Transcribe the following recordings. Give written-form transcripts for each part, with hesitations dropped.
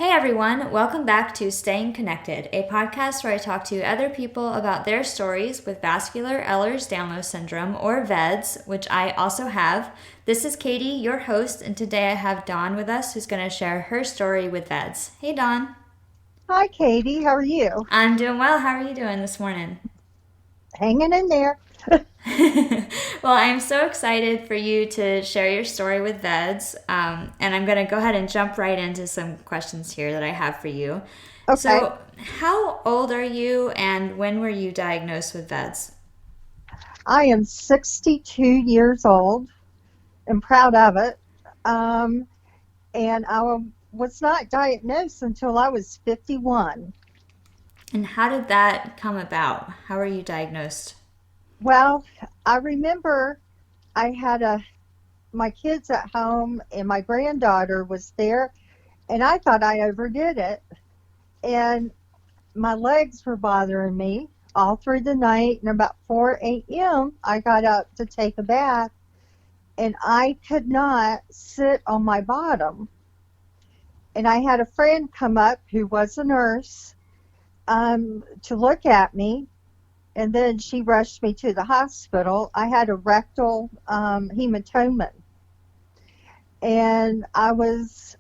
Hey everyone, welcome back to Staying Connected, a podcast where I talk to other people about their stories with vascular Ehlers-Danlos syndrome, or VEDS, which I also have. This is Katie, your host, and today I have Dawn with us who's going to share her story with VEDS. Hey Dawn. Hi, Katie. How are you? I'm doing well. How are you doing this morning? Hanging in there. Well, I'm so excited for you to share your story with VEDS, and I'm going to go ahead and jump right into some questions here that I have for you. Okay. So, how old are you, and when were you diagnosed with VEDS? I am 62 years old and proud of it. Um, and was not diagnosed until I was 51. And how did that come about? How were you diagnosed? Well, I remember I had my kids at home and my granddaughter was there, and I thought I overdid it. And my legs were bothering me all through the night, and about 4 a.m. I got up to take a bath, and I could not sit on my bottom. And I had a friend come up who was a nurse to look at me, and then she rushed me to the hospital. I had a rectal hematoma, and I was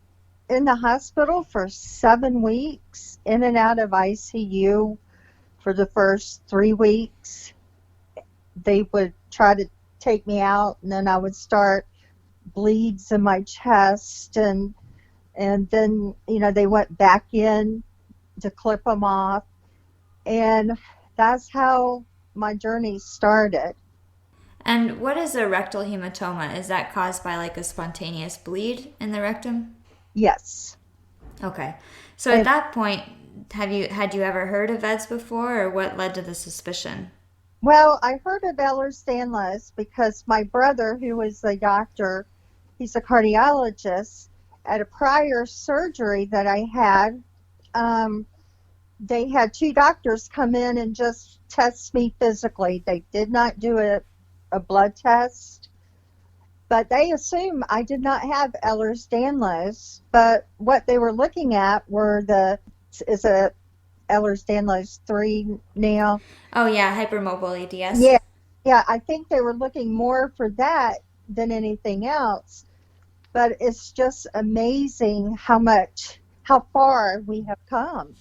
in the hospital for 7 weeks, in and out of ICU for the first 3 weeks. They would try to take me out, and then I would start bleeds in my chest, and then they went back in to clip them off, and that's how my journey started. And what is a rectal hematoma? Is that caused by like a spontaneous bleed in the rectum? Yes. Okay. So at And that point, had you ever heard of VEDS before, or what led to the suspicion? well, I heard of Ehlers-Danlos because my brother, who was a doctor, he's a cardiologist. At a prior surgery that I had, um, they had two doctors come in and just test me physically. They did not do a blood test, but they assumed I did not have Ehlers-Danlos. But what they were looking at were is a Ehlers-Danlos 3 now. Oh yeah, hypermobile EDS. Yeah, yeah, I think they were looking more for that than anything else. But it's just amazing how far we have come.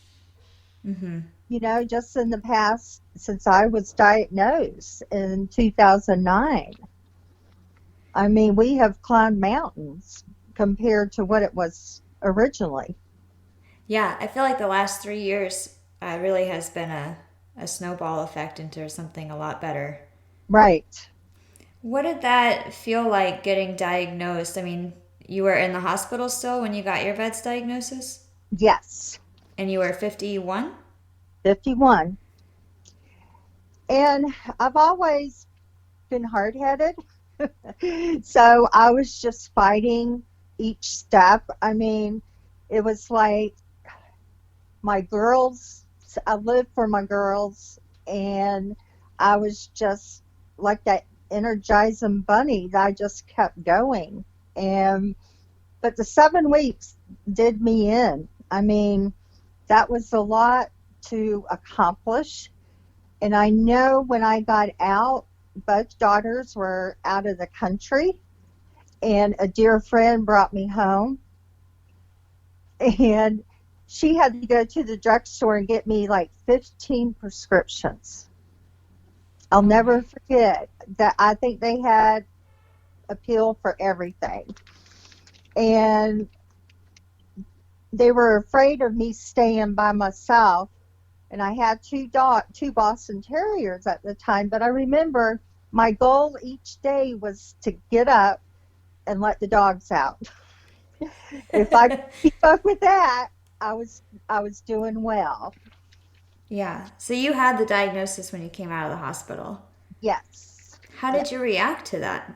Just in the past, since I was diagnosed in 2009. I mean, we have climbed mountains compared to what it was originally. Yeah, I feel like the last 3 years really has been a snowball effect into something a lot better. Right. What did that feel like getting diagnosed? I mean, you were in the hospital still when you got your VEDS diagnosis? Yes. And you were 51? 51. And I've always been hard-headed. So I was just fighting each step. I mean, it was like my girls, I lived for my girls, and I was just like that energizing bunny that I just kept going. And but the 7 weeks did me in. I mean, that was a lot to accomplish. And I know when I got out, both daughters were out of the country, and a dear friend brought me home, and she had to go to the drugstore and get me like 15 prescriptions. I'll Oh my. never forget that. I think they had a pill for everything. And they were afraid of me staying by myself. And I had two Boston Terriers at the time. But I remember my goal each day was to get up and let the dogs out. If I could keep up with that, I was doing well. Yeah. So you had the diagnosis when you came out of the hospital. Yes. How Yeah. did you react to that?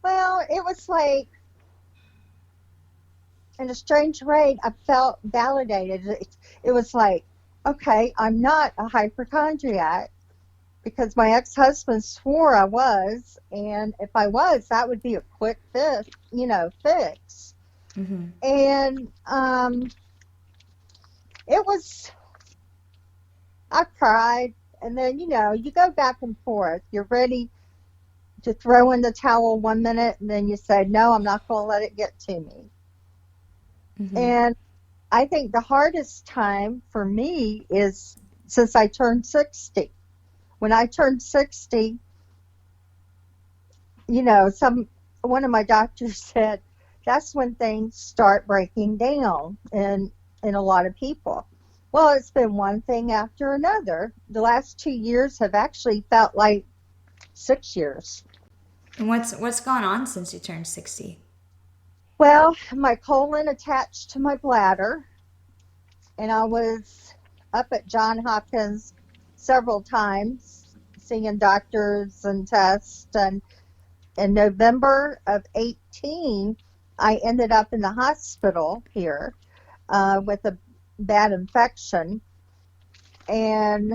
Well, it was like, in a strange way, I felt validated. It was like, okay, I'm not a hypochondriac, because my ex-husband swore I was, and if I was, that would be a quick fix. Mm-hmm. And It was, I cried, and then, you go back and forth. You're ready to throw in the towel one minute, and then you say, no, I'm not going to let it get to me. Hmm. And I think the hardest time for me is since I turned 60. When I turned 60, one of my doctors said that's when things start breaking down in a lot of people. Well, it's been one thing after another. The last 2 years have actually felt like 6 years. And what's gone on since you turned 60? Well, my colon attached to my bladder, and I was up at John Hopkins several times seeing doctors and tests. And in November of 18, I ended up in the hospital here with a bad infection. And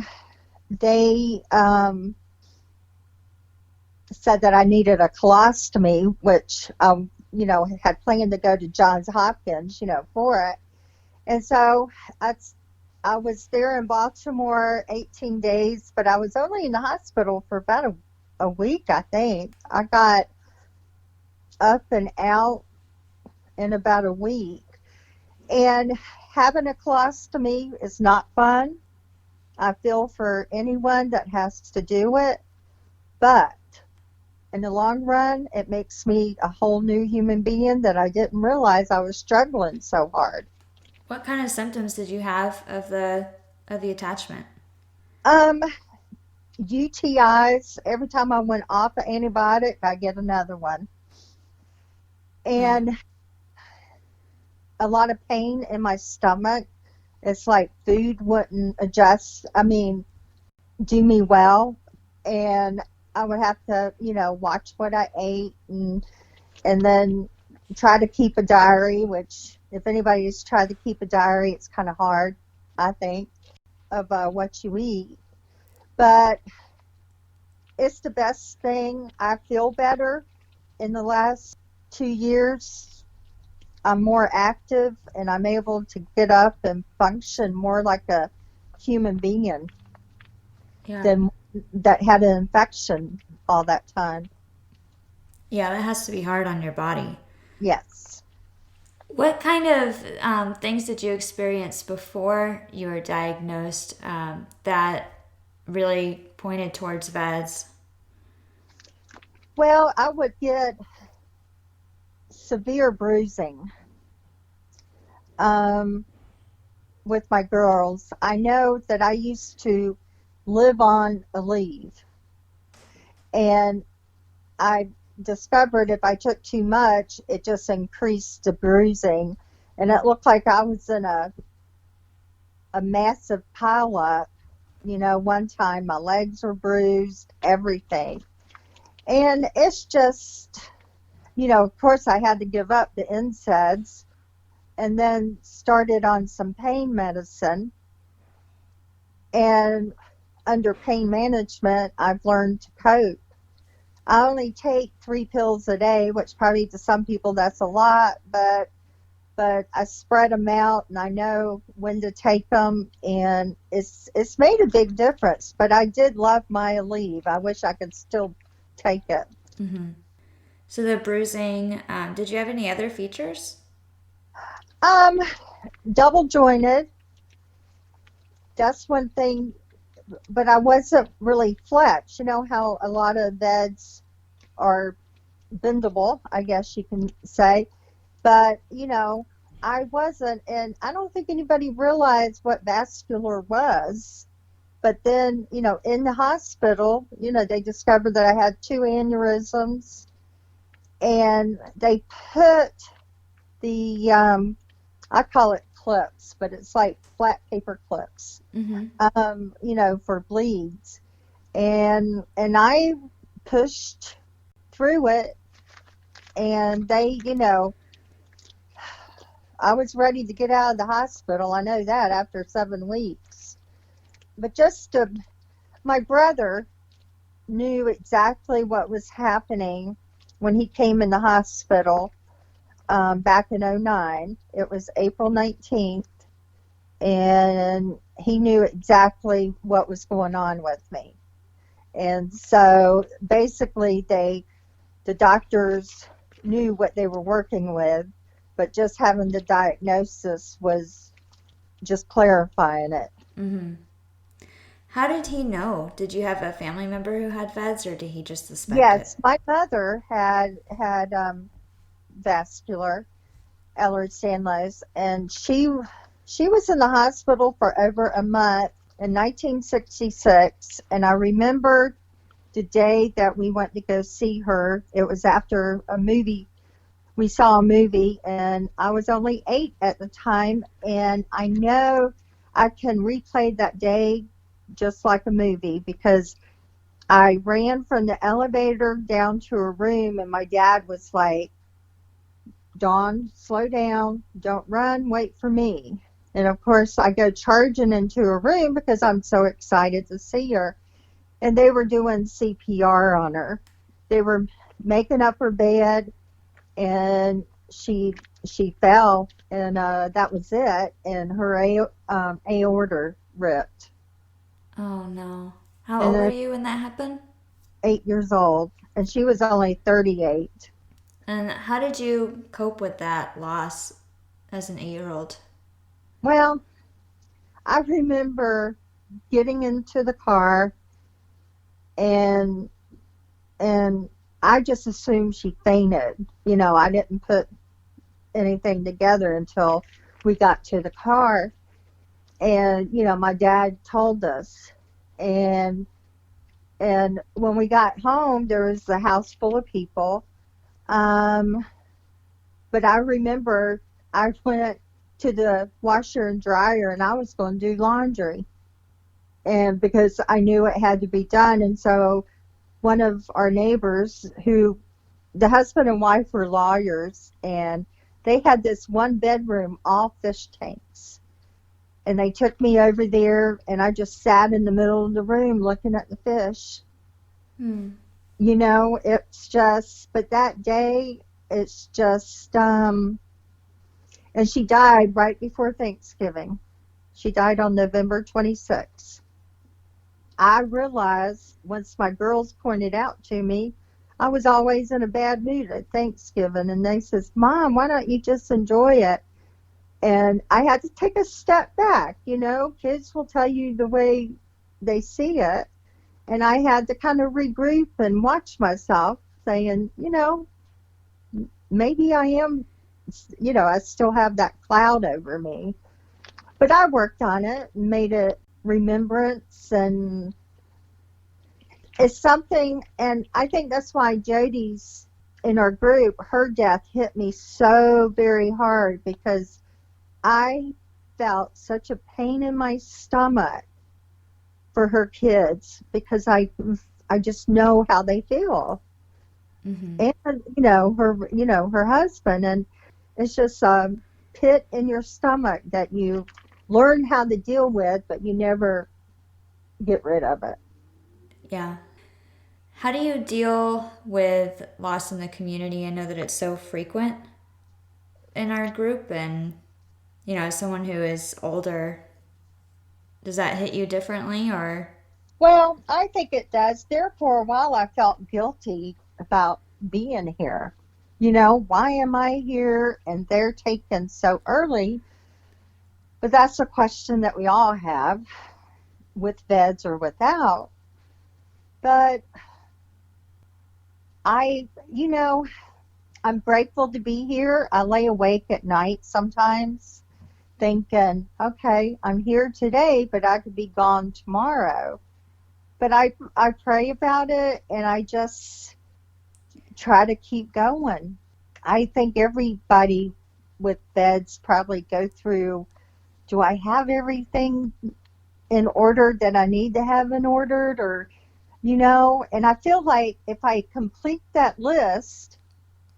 they said that I needed a colostomy, which, had planned to go to Johns Hopkins, for it. And so I, I was there in Baltimore 18 days, but I was only in the hospital for about a week, I think. I got up and out in about a week. And having a colostomy is not fun. I feel for anyone that has to do it. But in the long run, it makes me a whole new human being that I didn't realize I was struggling so hard. What kind of symptoms did you have of the attachment? Um, UTIs, every time I went off an antibiotic, I get another one. Oh, And a lot of pain in my stomach. It's like food wouldn't adjust, do me well. And I would have to, watch what I ate and then try to keep a diary, which if anybody's tried to keep a diary, it's kind of hard, I think, of what you eat. But it's the best thing. I feel better in the last 2 years. I'm more active and I'm able to get up and function more like a human being yeah. than that had an infection all that time. Yeah, that has to be hard on your body. Yes. What kind of things did you experience before you were diagnosed that really pointed towards VEDS? Well, I would get severe bruising um, with my girls. I know that I used to live on a leave, and I discovered if I took too much, it just increased the bruising. And it looked like I was in a massive pileup. One time my legs were bruised, everything. And it's just, of course, I had to give up the NSAIDs and then started on some pain medicine. And under pain management, I've learned to cope. I only take 3 pills a day, which probably to some people that's a lot, but I spread them out and I know when to take them, and it's made a big difference. But I did love my leave. I wish I could still take it. Mm-hmm. So the bruising, did you have any other features? Um, Double jointed. That's one thing, but I wasn't really flex. You know how a lot of beds are bendable, I guess you can say. But, I wasn't, and I don't think anybody realized what vascular was. But then, in the hospital, they discovered that I had 2 aneurysms, and they put the, I call it clips, but it's like flat paper clips, Mm-hmm. for bleeds. And I pushed through it, and they, I was ready to get out of the hospital. I know that after 7 weeks. But my brother knew exactly what was happening when he came in the hospital back in '09. It was April 19th. and he knew exactly what was going on with me. And so basically the doctors knew what they were working with, but just having the diagnosis was just clarifying it. Mm-hmm. How did he know? Did you have a family member who had VEDS, or did he just suspect it? Yes, my mother had vascular Ehlers-Danlos, and she was in the hospital for over a month in 1966. And I remember the day that we went to go see her. It was after a movie. We saw a movie, and I was only 8 at the time, and I know I can replay that day just like a movie, because I ran from the elevator down to a room, and my dad was like, Dawn, slow down, don't run, wait for me. And of course, I go charging into a room because I'm so excited to see her. And they were doing CPR on her. They were making up her bed, and she fell, and that was it. And her aorta ripped. Oh no. How And old were then you when that happened? 8 years old, and she was only 38. And how did you cope with that loss as an 8-year-old? Well, I remember getting into the car, and and I just assumed she fainted. I didn't put anything together until we got to the car. And my dad told us. And and when we got home, there was a house full of people. um but I remember I went to the washer and dryer, and I was going to do laundry, and because I knew it had to be done. And so one of our neighbors, who the husband and wife were lawyers, and they had this one bedroom, all fish tanks. And they took me over there, and I just sat in the middle of the room looking at the fish. Hmm. It's just, but that day, it's just, and she died right before Thanksgiving. She died on November 26th. I realized once my girls pointed out to me, I was always in a bad mood at Thanksgiving, and they says, Mom, why don't you just enjoy it? And I had to take a step back. Kids will tell you the way they see it. And I had to kind of regroup and watch myself, saying, maybe I am, I still have that cloud over me. But I worked on it and made it remembrance, and it's something. And I think that's why Jody's in our group, her death hit me so very hard, because I felt such a pain in my stomach for her kids, because I just know how they feel. Mm-hmm. And her husband, and it's just a pit in your stomach that you learn how to deal with, but you never get rid of it. Yeah. How do you deal with loss in the community? I know that it's so frequent in our group, and as someone who is older, does that hit you differently, or? Well, I think it does. There for a while I felt guilty about being here. Why am I here and they're taken so early? But that's a question that we all have, with VEDS or without. But I, you know, I'm grateful to be here. I lay awake at night sometimes thinking, okay, I'm here today, but I could be gone tomorrow. But I pray about it, and I just try to keep going. I think everybody with VEDS probably go through, do I have everything in order that I need to have in order? Or, and I feel like if I complete that list,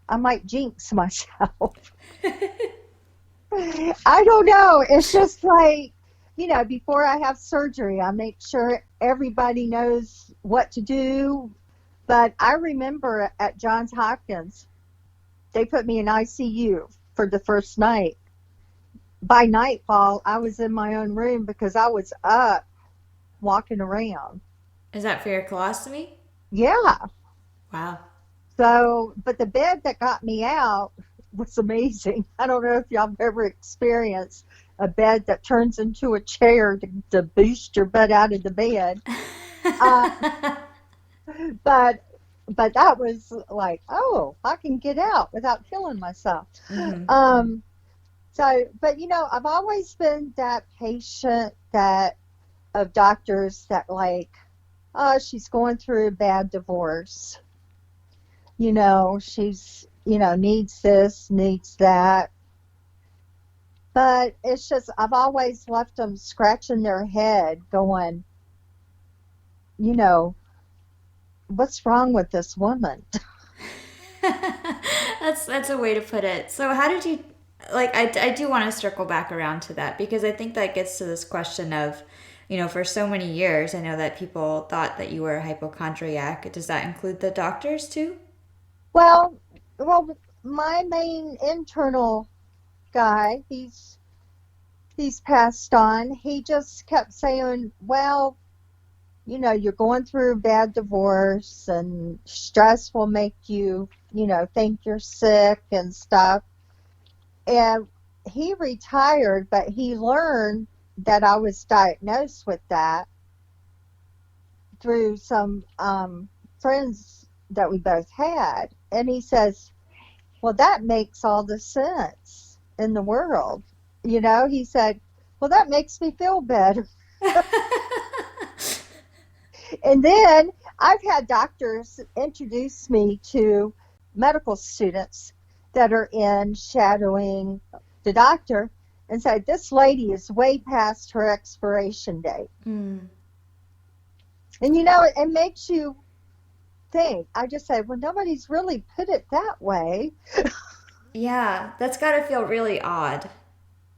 I might jinx myself. I don't know. It's just like, before I have surgery, I make sure everybody knows what to do. But I remember at Johns Hopkins, they put me in ICU for the first night by nightfall, I was in my own room because I was up walking around. Is that for your colostomy? Yeah. Wow. So, but the bed that got me out was amazing. I don't know if y'all have ever experienced a bed that turns into a chair to boost your butt out of the bed. Uh, but but that was like, oh, I can get out without killing myself. Mm-hmm. Um, so, but I've always been that patient that of doctors that like, oh, she's going through a bad divorce. She's, needs this, needs that. But it's just, I've always left them scratching their head going, you know, what's wrong with this woman? That's a way to put it. So how did you like I do want to circle back around to that because I think that gets to this question of, for so many years I know that people thought that you were a hypochondriac. Does that include the doctors too? Well, well, my main internal guy, he's passed on. He just kept saying, well, you're going through a bad divorce and stress will make you, think you're sick and stuff. And he retired, but he learned that I was diagnosed with that through some friends that we both had. And he says, well, that makes all the sense in the world. He said, well, that makes me feel better. And then I've had doctors introduce me to medical students that are in shadowing the doctor and say, this lady is way past her expiration date. Mm. And it makes you think. I just say, well, nobody's really put it that way. Yeah, that's got to feel really odd.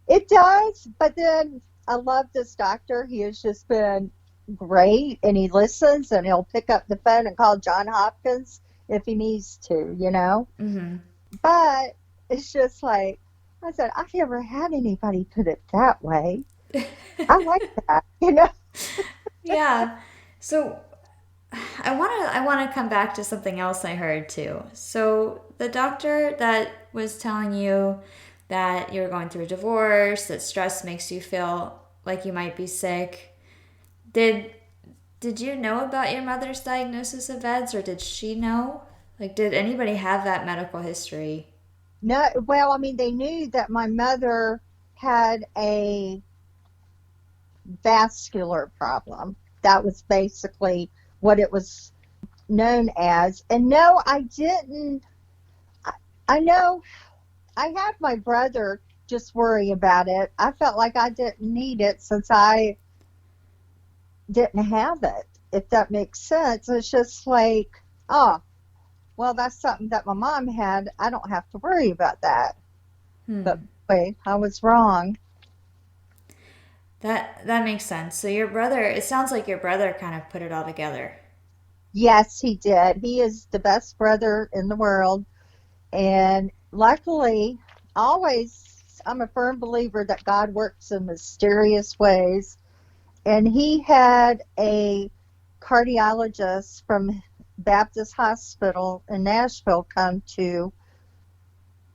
It does, but then I love this doctor. He has just been great, and he listens, and he'll pick up the phone and call John Hopkins if he needs to. Mm-hmm. But it's just like, I said, I've never had anybody put it that way. I like that. Yeah. So I want to come back to something else I heard too. So the doctor that was telling you that you were going through a divorce, that stress makes you feel like you might be sick. Did you know about your mother's diagnosis of VEDS, or did she know? Like, did anybody have that medical history? No, well, I mean, they knew that my mother had a vascular problem. That was basically what it was known as. And no, I didn't. I know I had my brother just worry about it. I felt like I didn't need it since I didn't have it, if that makes sense. It's just like, oh, well, that's something that my mom had. I don't have to worry about that. But Hmm. wait, I was wrong. That makes sense. So your brother, it sounds like your brother kind of put it all together. Yes, he did. He is the best brother in the world. And luckily, always, I'm a firm believer that God works in mysterious ways. And he had a cardiologist from Baptist Hospital in Nashville come to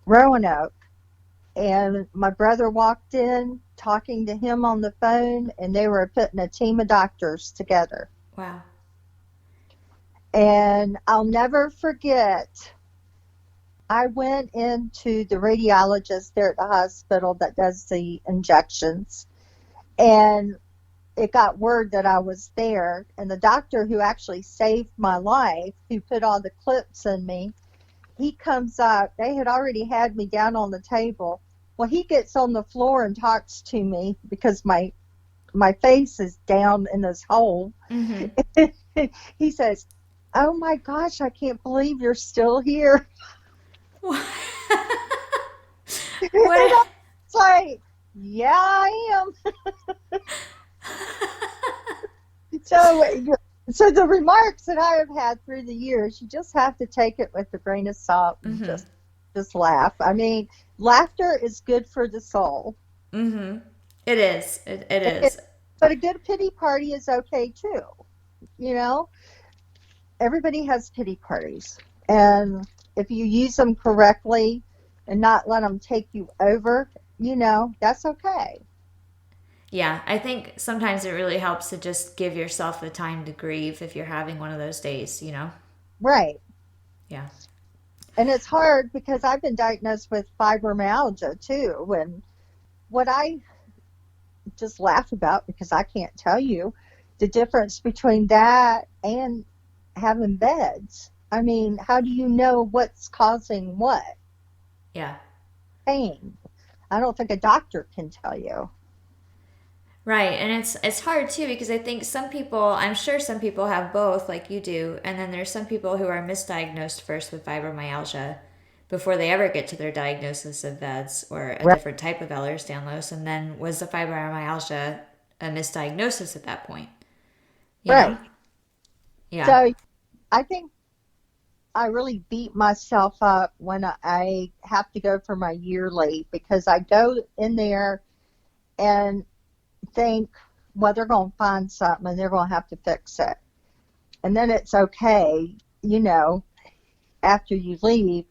Roanoke. And my brother walked in talking to him on the phone, and they were putting a team of doctors together. Wow. And I'll never forget, I went into the radiologist there at the hospital that does the injections, and it got word that I was there. And the doctor who actually saved my life, who put all the clips in me, he comes up. They had already had me down on the table. Well, he gets on the floor and talks to me because my face is down in this hole. Mm-hmm. He says, oh my gosh, I can't believe you're still here. And I What? was like, yeah, I am. So, so the remarks that I have had through the years, you just have to take it with a grain of salt and Mm-hmm. just laugh. I mean, laughter is good for the soul. Mm-hmm. It is. It It- is. but a good pity party is okay too. You know, everybody has pity parties. And if you use them correctly and not let them take you over, that's okay. Yeah, I think sometimes it really helps to just give yourself the time to grieve if you're having one of those days, you know? Right. Yeah. And it's hard because I've been diagnosed with fibromyalgia too. And what I just laugh about, because I can't tell you the difference between that and having beds. I mean, how do you know what's causing what Yeah. pain? I don't think a doctor can tell you. Right, and it's hard too because I think some people, I'm sure some people have both like you do, and then there's some people who are misdiagnosed first with fibromyalgia before they ever get to their diagnosis of VEDS or a Right. different type of Ehlers-Danlos, and then was the fibromyalgia a misdiagnosis at that point, you know? Right. Yeah. So I think I really beat myself up when I have to go for my yearly, because I go in there and think, well, they're going to find something and they're going to have to fix it. And then it's okay, after you leave.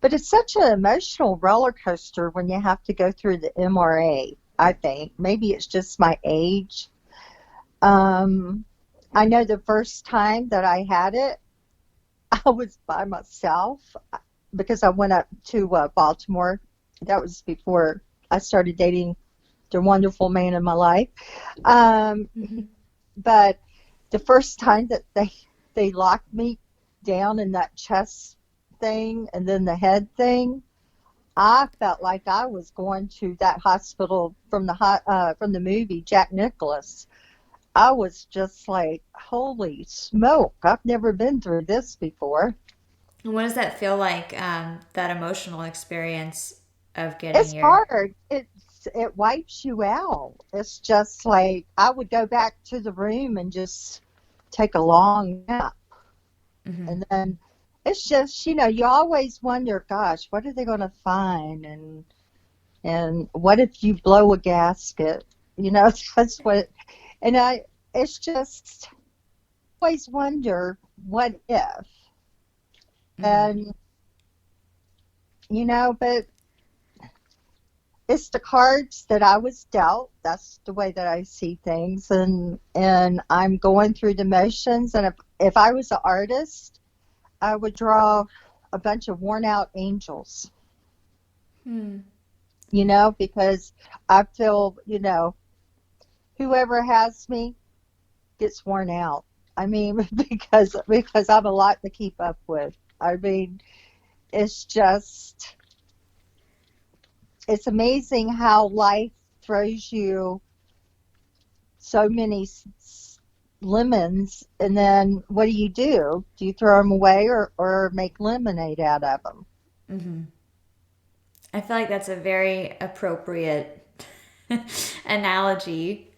But it's such an emotional roller coaster when you have to go through the MRA, I think. Maybe it's just my age. Um, I know the first time that I had it, I was by myself because I went up to Baltimore. That was before I started dating the wonderful man in my life. Um, Hmm. but the first time that they locked me down in that chest thing and then the head thing, I felt like I was going to that hospital from the movie Jack Nicholas. I was just like, holy smoke! I've never been through this before. And what does that feel like, that emotional experience of getting It's your. hard. It wipes you out. It's just like I would go back to the room and just take a long nap. Hmm. And then it's just, you always wonder, gosh, what are they going to find? And what if you blow a gasket? That's what, and it's just always wonder, what if? Hmm. And, but it's the cards that I was dealt. That's the way that I see things. And I'm going through the motions. And if I was an artist, I would draw a bunch of worn out angels, Hmm. because I feel, whoever has me gets worn out. I mean, because I'm a lot to keep up with. I mean, it's just it's amazing how life throws you so many lemons, and then what do you do? Do you throw them away, or make lemonade out of them? Hmm. I feel like that's a very appropriate analogy,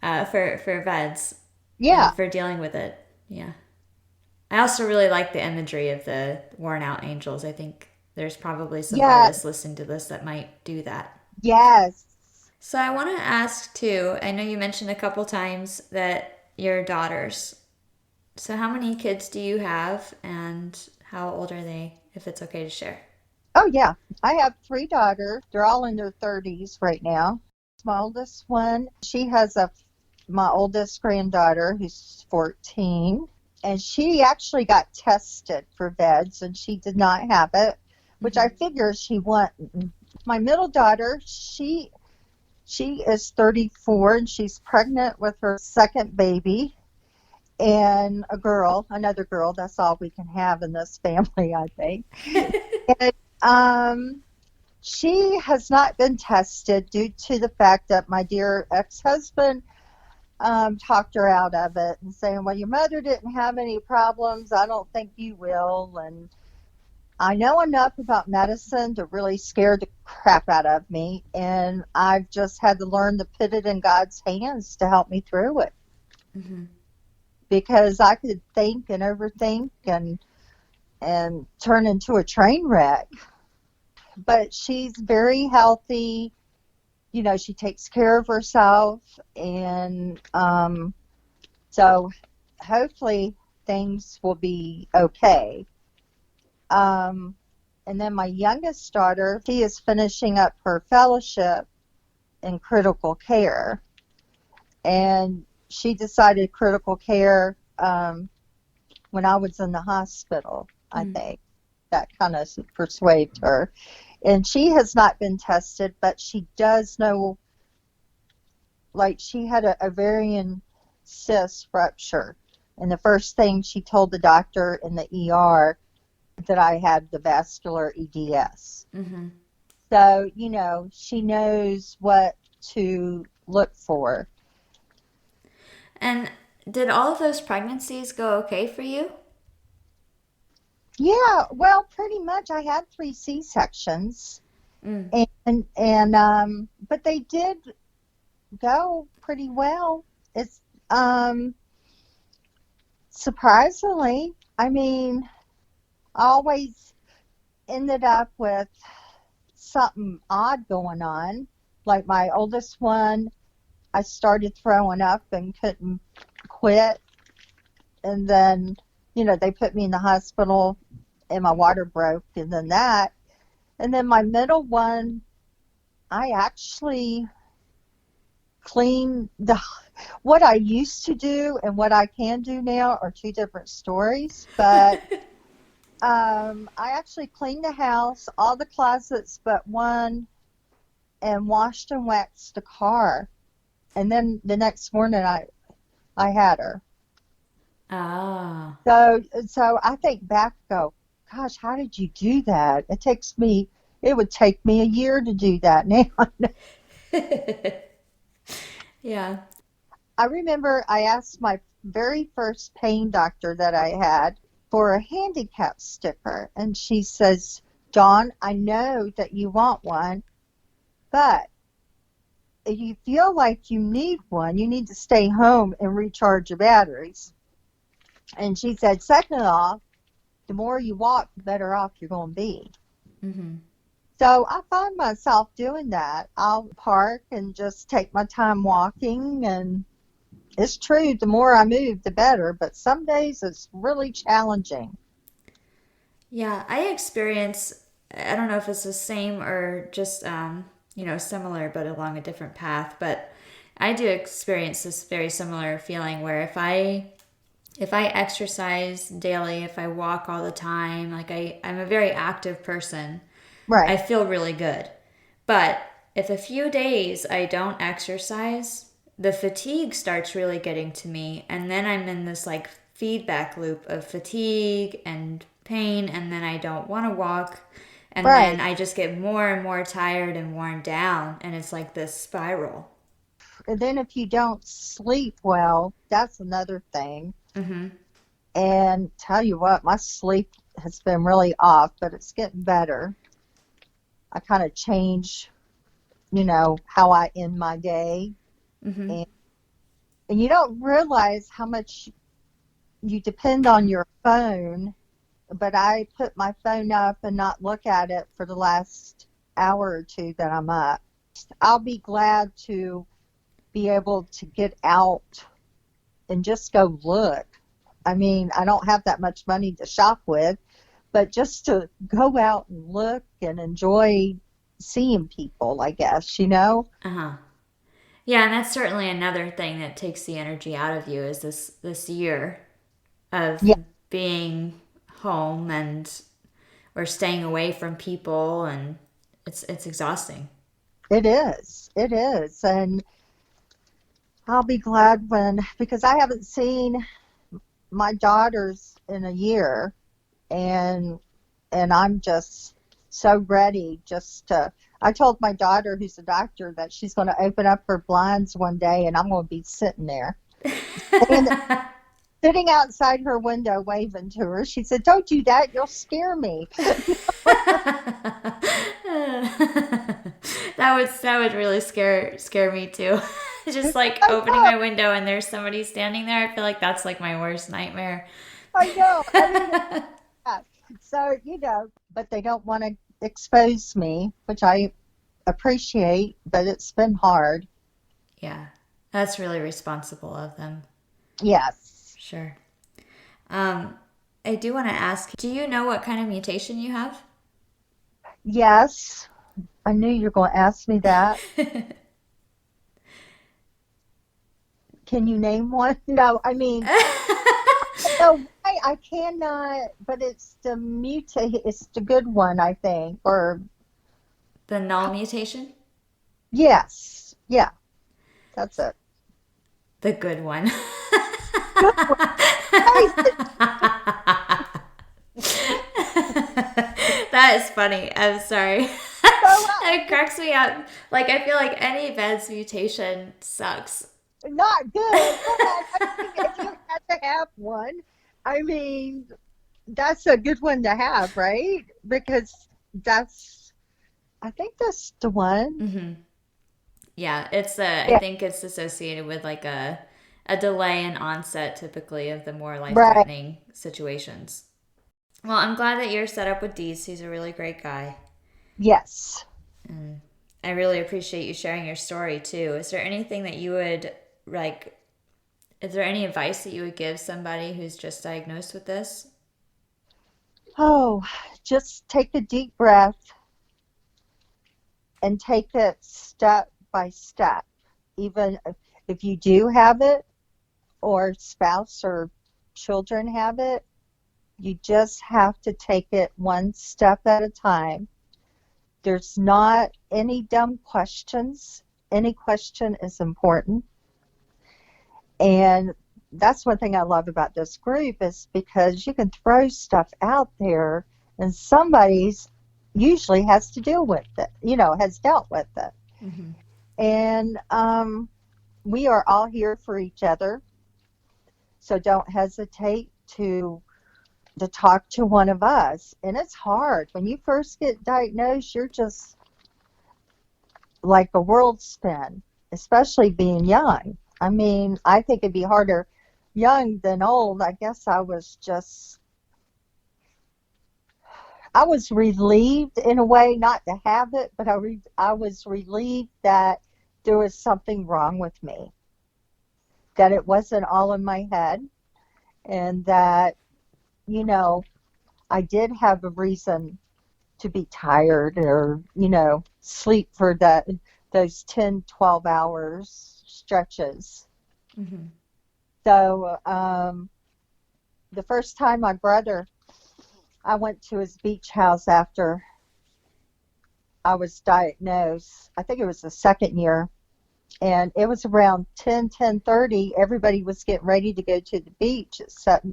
for VEDS Yeah, and for dealing with it. Yeah. I also really like the imagery of the worn out angels. I think there's probably some yeah, artists listening to this that might do that. yes. So I want to ask too. I know you mentioned a couple times that your daughters. So how many kids do you have, and how old are they? If it's okay to share. Oh, yeah. I have three daughters. They're all in their 30s right now. My oldest one, she has my oldest granddaughter who's 14, and she actually got tested for VEDS, and she did not have it, which Hmm. I figure she wouldn't. My middle daughter, she is 34, and she's pregnant with her second baby, and another girl. That's all we can have in this family, I think. And she has not been tested due to the fact that my dear ex-husband talked her out of it and saying, well, your mother didn't have any problems. I don't think you will. And I know enough about medicine to really scare the crap out of me. And I've just had to learn to put it in God's hands to help me through it, Hmm. because I could think and overthink and turn into a train wreck. But she's very healthy. she takes care of herself. And so hopefully things will be okay. Um, and then my youngest daughter, she is finishing up her fellowship in critical care. And she decided critical care when I was in the hospital, I Mm. think. That kind of persuaded her. And she has not been tested, but she does know, like, she had a ovarian cyst rupture. And the first thing she told the doctor in the ER that I had the vascular EDS. Mm-hmm. So, she knows what to look for. And did all of those pregnancies go okay for you? Yeah, well, pretty much. I had 3 C-sections, Mm. and but they did go pretty well. It's surprisingly, I mean, I always ended up with something odd going on. Like my oldest one, I started throwing up and couldn't quit, and then they put me in the hospital, and my water broke, and then that, and then my middle one, I actually clean the what I used to do and what I can do now are two different stories. But I actually cleaned the house, all the closets but one, and washed and waxed the car. And then the next morning, I had her. Ah. So I think back, go, gosh, how did you do that? It would take me a year to do that now. Yeah. I remember I asked my very first pain doctor that I had for a handicap sticker, and she says, Dawn, I know that you want one, but if you feel like you need one, you need to stay home and recharge your batteries. And she said, second off, the more you walk, the better off you're going to be. Mm-hmm. So I find myself doing that. I'll park and just take my time walking, and it's true, the more I move, the better, but some days it's really challenging. Yeah, I experience, I don't know if it's the same or just, similar, but along a different path, but I do experience this very similar feeling where if I exercise daily, if I walk all the time, like I'm a very active person, I Right, feel really good. But if a few days I don't exercise, the fatigue starts really getting to me. And then I'm in this like feedback loop of fatigue and pain. And then I don't want to walk. And then right. I just get more and more tired and worn down. And it's like this spiral. And then if you don't sleep well, that's another thing. Mm-hmm. And tell you what, my sleep has been really off, but it's getting better. I kind of change, how I end my day. Mm-hmm. And, and you don't realize how much you depend on your phone, but I put my phone up and not look at it for the last hour or two that I'm up. I'll be glad to be able to get out and just go look. I mean, I don't have that much money to shop with, but just to go out and look and enjoy seeing people, I guess. Uh-huh. Yeah, and that's certainly another thing that takes the energy out of you is this year of Yeah, being home and or staying away from people, and it's exhausting. it is. It is. And I'll be glad because I haven't seen my daughters in a year, and I'm just so ready just to. I told my daughter, who's a doctor, that she's going to open up her blinds one day, and I'm going to be sitting there, and sitting outside her window, waving to her. She said, "Don't do that; you'll scare me." That would really scare me too. Just like I opening know, my window and there's somebody standing there. I feel like that's like my worst nightmare. I know. I mean, yeah. So but they don't want to expose me, which I appreciate, but it's been hard. Yeah. That's really responsible of them. Yes. Sure. Um, I do want to ask, do you know what kind of mutation you have? Yes. I knew you were going to ask me that. Can you name one? No, I mean, no, I cannot, but it's the it's the good one, I think. Or, The null mutation? yes. Yeah, that's it. The good one. Good one. Nice. That is funny. I'm sorry. So, It cracks me up. Like, I feel like any VEDS mutation sucks. not good, but I mean, if you had to have one, I mean, that's a good one to have, right? Because that's, I think that's the one. Yeah, I Yeah, think it's associated with like a delay in onset typically of the more right. life-threatening situations. Well, I'm glad that you're set up with Dees. He's a really great guy. Yes. And I really appreciate you sharing your story too. Is there anything that you would like is there any advice that you would give somebody who's just diagnosed with this? Oh, just take a deep breath and take it step by step. Even if you do have it, or spouse or children have it, you just have to take it one step at a time. There's not any dumb questions. Any question is important. And that's one thing I love about this group is because you can throw stuff out there and somebody's usually has to deal with it, has dealt with it. And we are all here for each other. So don't hesitate to talk to one of us. And it's hard. When you first get diagnosed, you're just like a world spin, especially being young. I mean, I think it'd be harder young than old. I guess I was relieved in a way not to have it, but I was relieved that there was something wrong with me, that it wasn't all in my head, and that, you know, I did have a reason to be tired or, sleep for those 10, 12 hours stretches. So the first time I went to his beach house after I was diagnosed. I think it was the second year. And it was around 10:30. Everybody was getting ready to go to the beach. Except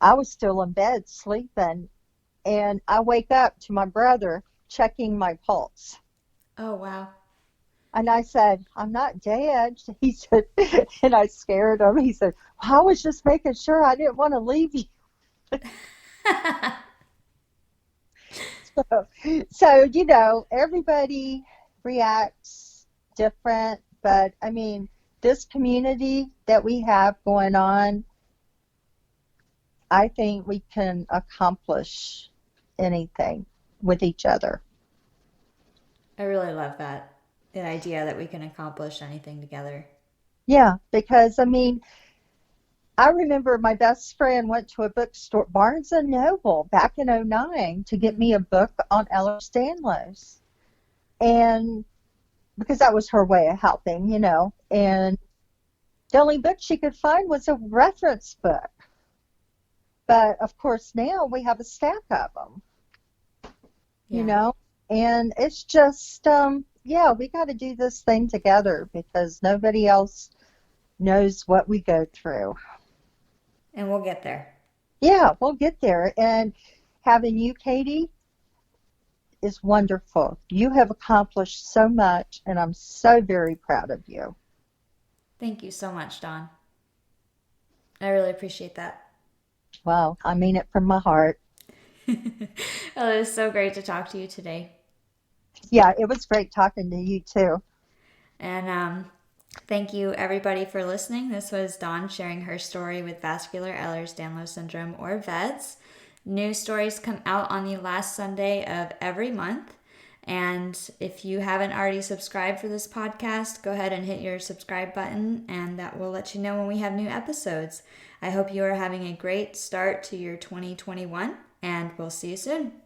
I was still in bed sleeping. And I wake up to my brother checking my pulse. Oh, wow. And I said, I'm not dead. He said, and I scared him. He said, I was just making sure I didn't want to leave you. So, everybody reacts different. But I mean, this community that we have going on, I think we can accomplish anything with each other. I really love that. The idea that we can accomplish anything together. Yeah, because I mean, I remember my best friend went to a bookstore, Barnes and Noble, back in '09 to get me a book on Ehlers-Danlos. And because that was her way of helping. And the only book she could find was a reference book. But of course, now we have a stack of them, you Yeah. know, and it's just, yeah, we got to do this thing together because nobody else knows what we go through. And we'll get there. Yeah, we'll get there. And having you, Katie, is wonderful. You have accomplished so much, and I'm so very proud of you. Thank you so much, Dawn. I really appreciate that. Well, I mean it from my heart. Well, it was so great to talk to you today. Yeah, it was great talking to you too. And thank you, everybody, for listening. This was Dawn sharing her story with vascular Ehlers-Danlos syndrome, or VEDS. New stories come out on the last Sunday of every month. And if you haven't already subscribed for this podcast, go ahead and hit your subscribe button, and that will let you know when we have new episodes. I hope you are having a great start to your 2021, and we'll see you soon.